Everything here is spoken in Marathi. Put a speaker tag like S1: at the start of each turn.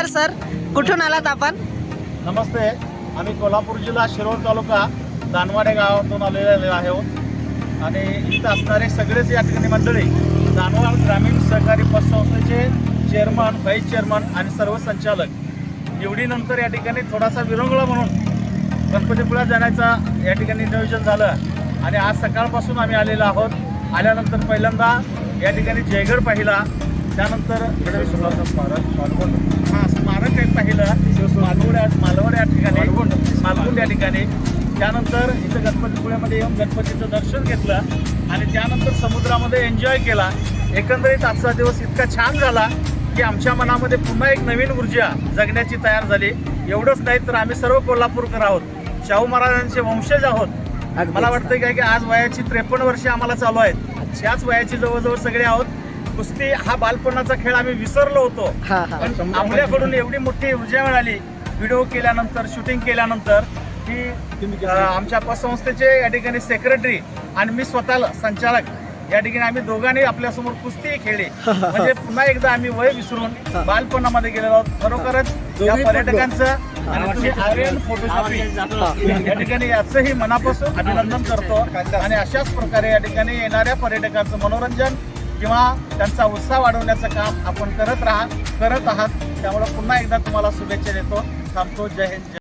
S1: नमस्कार सर, कुठून आलात आपण?
S2: नमस्ते, आम्ही कोल्हापूर जिल्हा शिरोळ तालुका दानवाडे गावातून आलेले आहोत आणि इथं असणारे सगळेच या ठिकाणी मंडळी दानवाड ग्रामीण सहकारी पतसंस्थेचे चेअरमन, व्हाईस चेअरमन आणि सर्व संचालक निवडीनंतर या ठिकाणी थोडासा विरंगुळा म्हणून गणपतीपुळ्यात जाण्याचा या ठिकाणी नियोजन झालं आणि आज सकाळपासून आम्ही आलेलो आहोत। आल्यानंतर पहिल्यांदा या ठिकाणी जयगड पाहिला, त्यानंतर स्मारक एक पाहिलं, मालवड या ठिकाणी मालगुंड या ठिकाणी, त्यानंतर इथं गणपतीपुळ्यामध्ये येऊन गणपतीचं दर्शन घेतलं आणि त्यानंतर समुद्रामध्ये एन्जॉय केला। एकंदरीत आजचा दिवस इतका छान झाला की आमच्या मनामध्ये पुन्हा एक नवीन ऊर्जा जगण्याची तयार झाली। एवढंच नाही तर आम्ही सर्व कोल्हापूरकर आहोत, शाहू महाराजांचे वंशज आहोत। मला वाटतं काय की आज वयाची 53 वर्षे आम्हाला चालू आहेत, त्याच वयाची जवळजवळ सगळे आहोत। कुस्ती हा बालपणाचा खेळ आम्ही विसरलो होतो, पण आपल्याकडून एवढी मोठी ऊर्जा मिळाली व्हिडिओ केल्यानंतर, शूटिंग केल्यानंतर की आमच्या पतसंस्थेचे या ठिकाणी सेक्रेटरी आणि मी स्वतः संचालक या ठिकाणी आम्ही दोघांनी आपल्यासमोर कुस्ती खेळली। म्हणजे पुन्हा एकदा आम्ही वय विसरून बालपणामध्ये गेलेलो आहोत। खरोखरच या पर्यटकांचं आणि तुम्ही आर्यन फोटोग्राफी या ठिकाणी याचंही मनापासून अभिनंदन करतो आणि अशाच प्रकारे या ठिकाणी येणाऱ्या पर्यटकांचं मनोरंजन किंवा त्यांचा उत्साह वाढवण्याचं काम आपण करत आहात। त्यामुळे पुन्हा एकदा तुम्हाला शुभेच्छा देतो। थांबतो। जय हिंद।